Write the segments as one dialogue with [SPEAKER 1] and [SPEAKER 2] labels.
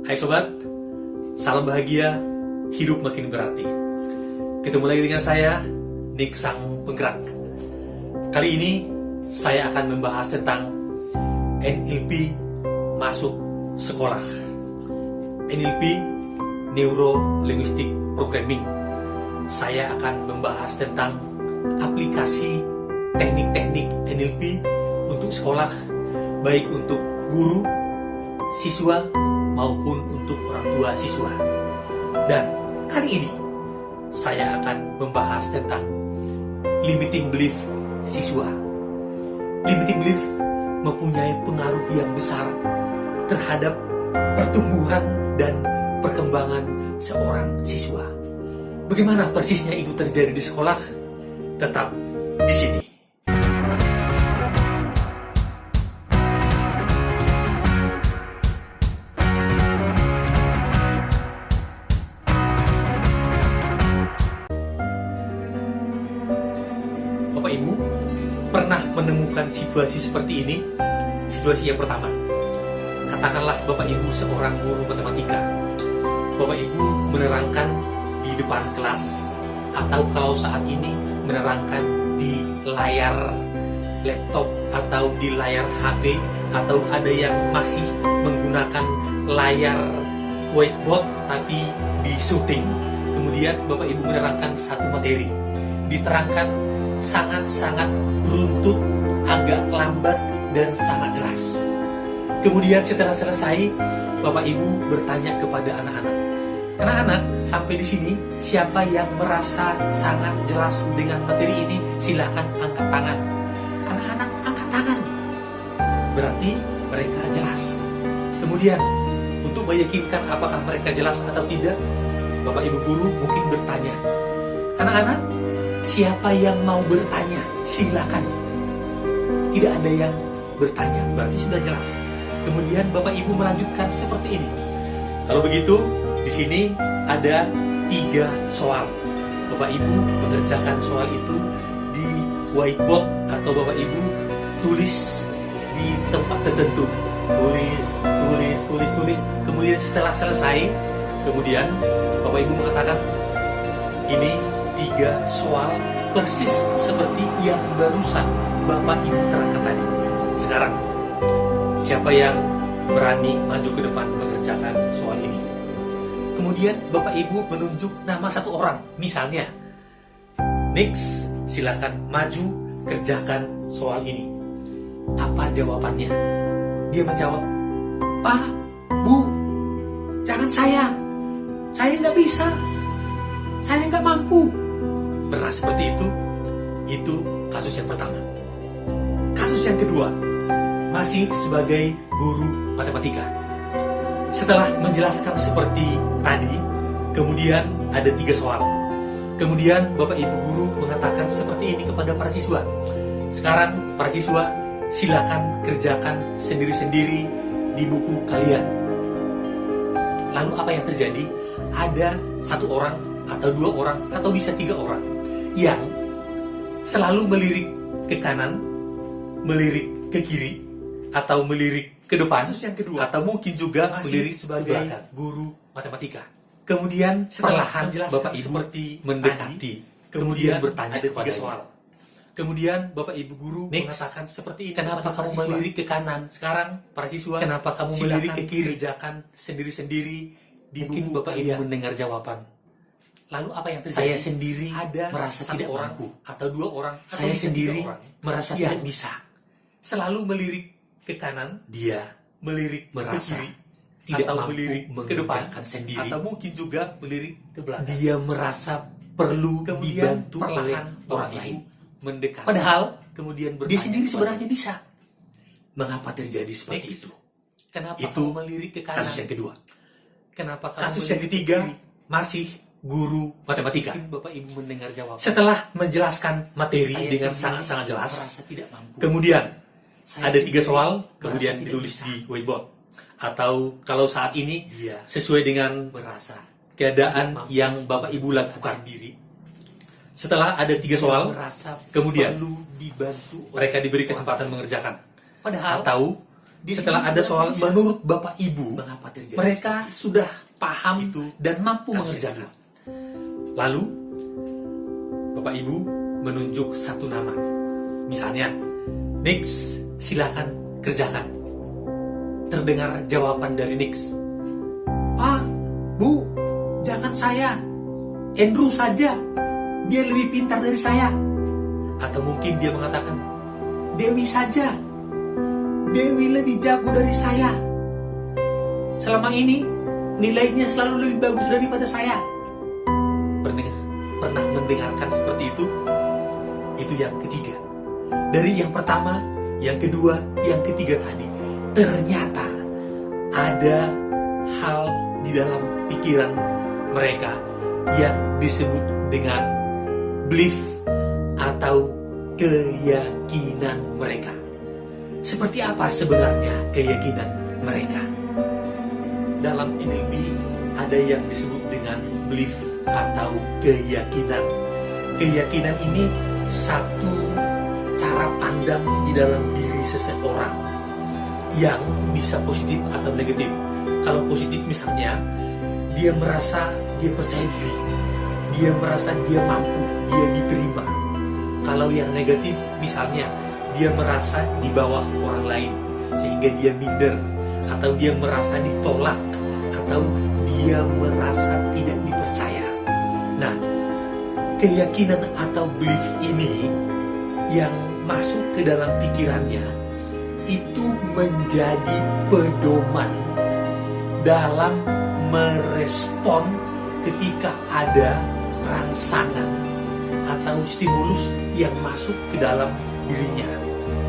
[SPEAKER 1] Hai sobat, salam bahagia, hidup makin berarti. Ketemu lagi dengan saya, Nick Sang Penggerak. Kali ini saya akan membahas tentang NLP masuk sekolah. NLP, Neuro Linguistic Programming. Saya akan membahas tentang aplikasi teknik-teknik NLP untuk sekolah, baik untuk guru, siswa, maupun untuk orang tua siswa. Dan kali ini saya akan membahas tentang limiting belief siswa. Limiting belief mempunyai pengaruh yang besar terhadap pertumbuhan dan perkembangan seorang siswa. Bagaimana persisnya itu terjadi di sekolah? Tetap di sini. Bapak Ibu, pernah menemukan situasi seperti ini? Situasi yang pertama, katakanlah Bapak Ibu seorang guru matematika. Bapak Ibu menerangkan di depan kelas, atau kalau saat ini menerangkan di layar laptop atau di layar HP, atau ada yang masih menggunakan layar whiteboard tapi di syuting. Kemudian Bapak Ibu menerangkan satu materi, diterangkan sangat-sangat runtut, agak lambat, dan sangat jelas. Kemudian setelah selesai, Bapak Ibu bertanya kepada anak-anak, anak-anak, sampai di sini siapa yang merasa sangat jelas dengan materi ini? Silahkan angkat tangan. Anak-anak angkat tangan, berarti mereka jelas. Kemudian untuk meyakinkan apakah mereka jelas atau tidak, Bapak Ibu guru mungkin bertanya, anak-anak, siapa yang mau bertanya? Silakan. Tidak ada yang bertanya, berarti sudah jelas. Kemudian Bapak Ibu melanjutkan seperti ini. Kalau begitu, di sini ada 3 soal. Bapak Ibu mengerjakan soal itu di whiteboard atau Bapak Ibu tulis di tempat tertentu. Tulis. Kemudian setelah selesai, kemudian Bapak Ibu mengatakan, ini 3 soal persis seperti yang barusan Bapak Ibu terangkan tadi. Sekarang, siapa yang berani maju ke depan mengerjakan soal ini? Kemudian Bapak Ibu menunjuk nama satu orang. Misalnya, Nix, silakan maju kerjakan soal ini. Apa jawabannya? Dia menjawab, Pak, Bu, jangan saya nggak bisa, saya nggak mampu. Pernah seperti itu? Itu kasus yang pertama. Kasus yang kedua, masih sebagai guru matematika. Setelah menjelaskan seperti tadi, kemudian ada 3 soal. Kemudian Bapak Ibu guru mengatakan seperti ini kepada para siswa. Sekarang para siswa silakan kerjakan sendiri-sendiri di buku kalian. Lalu apa yang terjadi? Ada 1 orang atau 2 orang atau bisa 3 orang yang selalu melirik ke kanan, melirik ke kiri, atau melirik ke depan, yang kedua, atau mungkin juga melirik sebagai guru matematika. Kemudian perlahan Bapak Ibu seperti mendekati, kemudian bertanya ada 3 soal. Kemudian Bapak Ibu guru mengatakan seperti ini, kenapa kamu melirik ke kanan? Sekarang para siswa, kenapa kamu melirik ke kiri? Kerjakan sendiri-sendiri di buku. Bapak Ibu mendengar jawaban. Lalu apa yang terjadi? Saya sendiri ada merasa tidak mampu, atau 2 orang, saya sendiri merasa tidak bisa. Selalu melirik ke kanan, dia melirik merasa ke kiri, tidak atau mampu melirik ke depan sendiri, atau mungkin juga melirik ke belakang. Dia merasa perlu dibantu oleh orang lain mendekat. Padahal kemudian dia sendiri sebenarnya bisa. Mengapa terjadi seperti itu? Kenapa itu kamu melirik ke kanan? Kasus yang kedua. Kenapa kamu kasus yang ketiga masih guru matematika. Bapak Ibu mendengar jawaban. Setelah menjelaskan materi dengan sangat-sangat jelas, tidak mampu. Kemudian ada 3 soal, kemudian ditulis di whiteboard. Atau kalau saat ini sesuai dengan keadaan yang Bapak Ibu lakukan sendiri. Setelah ada 3 soal, kemudian mereka diberi kesempatan mengerjakan. Padahal atau setelah ada soal menurut Bapak Ibu,
[SPEAKER 2] mengapa terjadi
[SPEAKER 1] mereka sudah paham
[SPEAKER 2] itu
[SPEAKER 1] dan mampu
[SPEAKER 2] kasus
[SPEAKER 1] mengerjakan. Lalu Bapak Ibu menunjuk satu nama. Misalnya, Nix, silakan kerjakan. Terdengar jawaban dari Nix. Pak, Bu, jangan saya. Andrew saja. Dia lebih pintar dari saya. Atau mungkin dia mengatakan, Dewi saja. Dewi lebih jago dari saya. Selama ini, nilainya selalu lebih bagus daripada saya. Pernah mendengarkan seperti itu? Itu yang ketiga. Dari yang pertama, yang kedua, yang ketiga tadi, ternyata ada hal di dalam pikiran mereka yang disebut dengan belief atau keyakinan mereka. Seperti apa sebenarnya keyakinan mereka? Dalam NLP ada yang disebut dengan belief atau keyakinan. Keyakinan ini satu cara pandang di dalam diri seseorang yang bisa positif atau negatif. Kalau positif misalnya, dia merasa dia percaya diri, dia merasa dia mampu, dia diterima. Kalau yang negatif misalnya, dia merasa di bawah orang lain sehingga dia minder, atau dia merasa ditolak, atau dia merasa tidak dipercaya. Nah, keyakinan atau belief ini yang masuk ke dalam pikirannya itu menjadi pedoman dalam merespon ketika ada rangsangan atau stimulus yang masuk ke dalam dirinya.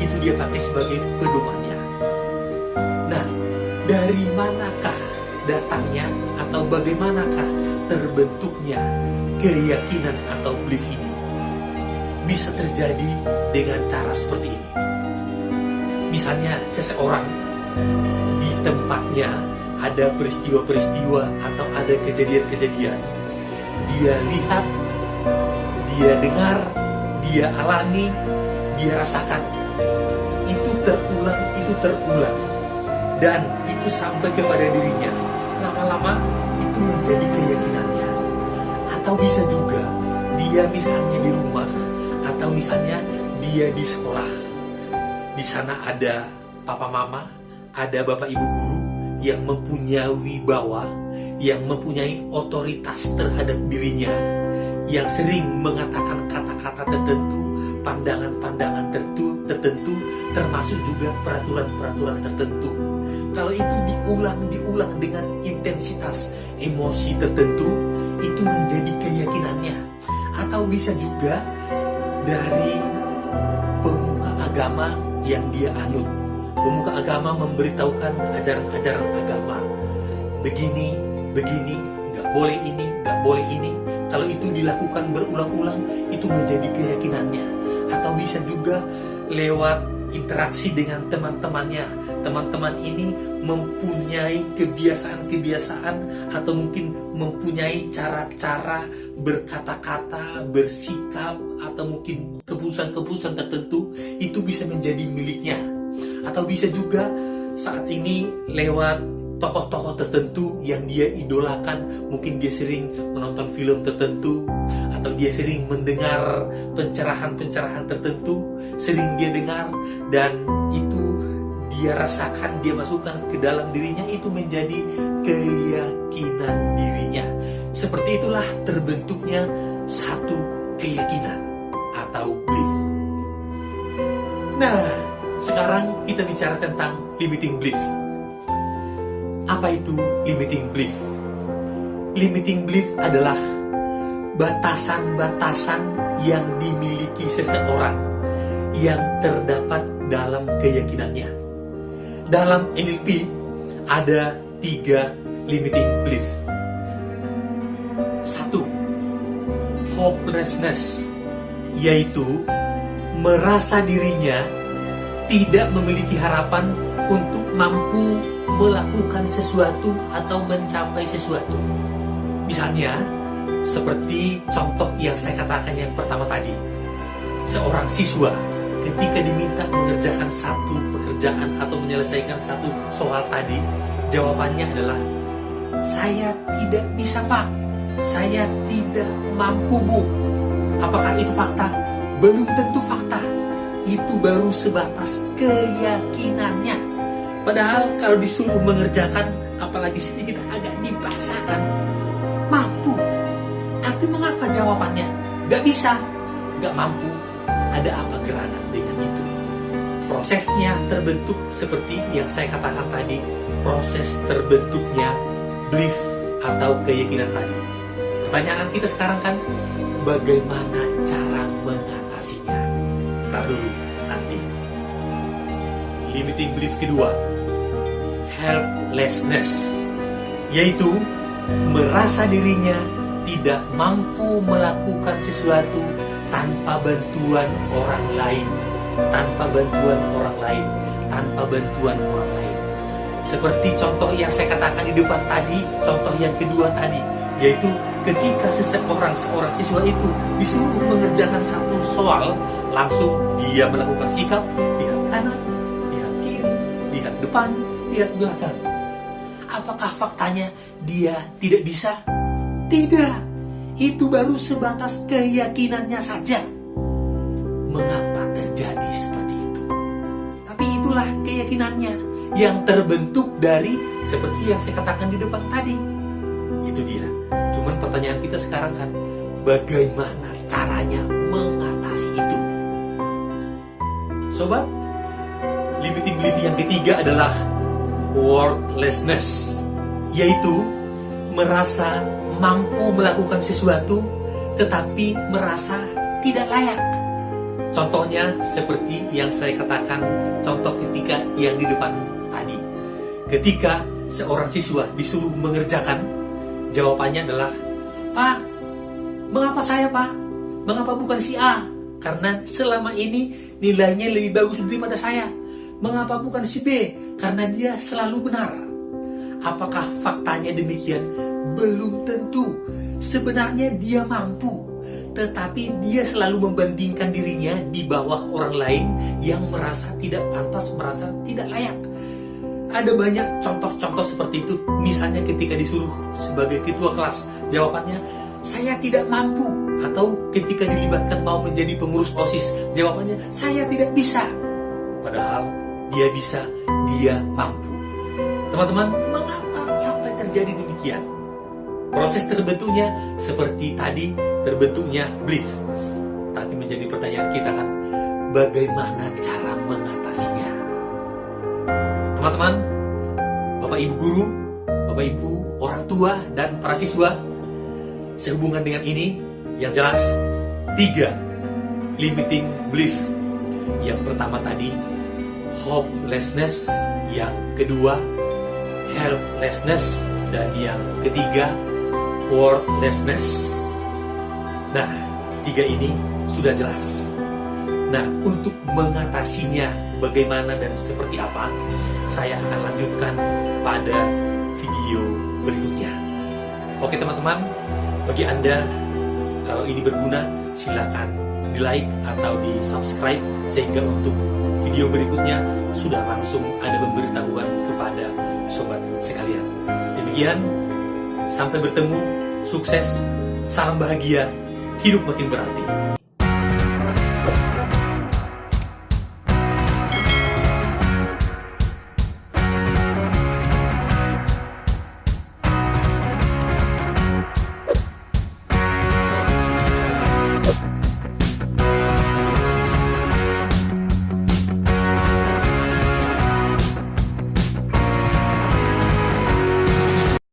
[SPEAKER 1] Itu dia pakai sebagai pedomannya. Nah, dari manakah datangnya atau bagaimanakah terbentuknya keyakinan atau belief ini? Bisa terjadi dengan cara seperti ini. Misalnya seseorang di tempatnya ada peristiwa-peristiwa atau ada kejadian-kejadian. Dia lihat, dia dengar, dia alami, dia rasakan. Itu terulang. Dan itu sampai kepada dirinya. Lama-lama itu menjadi keyakinannya. Atau bisa juga dia misalnya di rumah, atau misalnya dia di sekolah. Di sana ada papa mama, ada bapak ibu guru yang mempunyai wibawa, yang mempunyai otoritas terhadap dirinya, yang sering mengatakan kata-kata tertentu, pandangan-pandangan tertentu, termasuk juga peraturan-peraturan tertentu. Kalau itu diulang dengan intensitas emosi tertentu, itu menjadi keyakinannya. Atau bisa juga dari pemuka agama yang dia anut. Pemuka agama memberitahukan ajaran-ajaran agama. Begini, nggak boleh ini, nggak boleh ini. Kalau itu dilakukan berulang-ulang, itu menjadi keyakinannya. Atau bisa juga lewat interaksi dengan teman-temannya. Teman-teman ini mempunyai kebiasaan-kebiasaan atau mungkin mempunyai cara-cara berkata-kata, bersikap, atau mungkin keputusan-keputusan tertentu, itu bisa menjadi miliknya. Atau bisa juga saat ini lewat tokoh-tokoh tertentu yang dia idolakan. Mungkin dia sering menonton film tertentu, atau dia sering mendengar pencerahan-pencerahan tertentu, sering dia dengar, dan itu dia rasakan, dia masukkan ke dalam dirinya, itu menjadi keyakinan dirinya. Seperti itulah terbentuknya satu keyakinan atau belief. Nah, sekarang kita bicara tentang limiting belief. Apa itu limiting belief? Limiting belief adalah batasan-batasan yang dimiliki seseorang yang terdapat dalam keyakinannya. Dalam NLP ada 3 limiting belief. 1. Hopelessness, yaitu merasa dirinya tidak memiliki harapan untuk mampu melakukan sesuatu atau mencapai sesuatu. Misalnya, seperti contoh yang saya katakan yang pertama tadi. Seorang siswa ketika diminta mengerjakan satu pekerjaan atau menyelesaikan satu soal tadi, jawabannya adalah, saya tidak bisa Pak, saya tidak mampu Bu. Apakah itu fakta? Belum tentu fakta. Itu baru sebatas keyakinannya. Padahal kalau disuruh mengerjakan, apalagi sedikit agak dipaksakan, mampu. Tapi mengapa jawabannya gak bisa, gak mampu? Ada apa gerangan dengan itu? Prosesnya terbentuk seperti yang saya katakan tadi, proses terbentuknya belief atau keyakinan tadi. Pertanyaan kita sekarang kan, bagaimana cara mengatasinya? Ntar dulu, nanti. Limiting belief kedua, helplessness, yaitu merasa dirinya tidak mampu melakukan sesuatu tanpa bantuan orang lain, tanpa bantuan orang lain, tanpa bantuan orang lain. Seperti contoh yang saya katakan di depan tadi, contoh yang kedua tadi, yaitu ketika seorang siswa itu disuruh mengerjakan satu soal, langsung dia melakukan sikap, lihat kanan, lihat kiri, lihat depan, lihat belakang. Apakah faktanya dia tidak bisa? Tidak. Itu baru sebatas keyakinannya saja. Mengapa terjadi seperti itu? Tapi itulah keyakinannya yang terbentuk dari seperti yang saya katakan di depan tadi. Itu dia. Cuman pertanyaan kita sekarang kan, bagaimana caranya mengatasi itu? Sobat, limiting belief yang ketiga adalah worthlessness, yaitu merasa mampu melakukan sesuatu tetapi merasa tidak layak. Contohnya seperti yang saya katakan, contoh ketika yang di depan tadi. Ketika seorang siswa disuruh mengerjakan, jawabannya adalah, Pak, mengapa saya Pak? Mengapa bukan si A? Karena selama ini nilainya lebih bagus daripada saya. Mengapa bukan si B? Karena dia selalu benar. Apakah faktanya demikian? Belum tentu. Sebenarnya dia mampu, tetapi dia selalu membandingkan dirinya di bawah orang lain yang merasa tidak pantas, merasa tidak layak. Ada banyak contoh-contoh seperti itu. Misalnya ketika disuruh sebagai ketua kelas, jawabannya, saya tidak mampu. Atau ketika dilibatkan mau menjadi pengurus OSIS, jawabannya, saya tidak bisa. Padahal dia bisa, dia mampu. Teman-teman, mengapa sampai terjadi demikian? Proses terbentuknya seperti tadi, terbentuknya belief. Tapi menjadi pertanyaan kita kan, bagaimana cara mengatasinya? Teman-teman, Bapak Ibu guru, Bapak Ibu orang tua, dan para siswa, sehubungan dengan ini, yang jelas, 3 limiting belief. Yang pertama tadi, hopelessness. Yang kedua, helplessness. Dan yang ketiga, worthlessness. Nah, 3 ini sudah jelas. Nah, untuk mengatasinya bagaimana dan seperti apa, saya akan lanjutkan pada video berikutnya. Oke teman-teman, bagi Anda kalau ini berguna, silakan di like atau di subscribe sehingga untuk video berikutnya sudah langsung ada pemberitahuan kepada sobat sekalian. Demikian, sampai bertemu, sukses, salam bahagia, hidup makin berarti.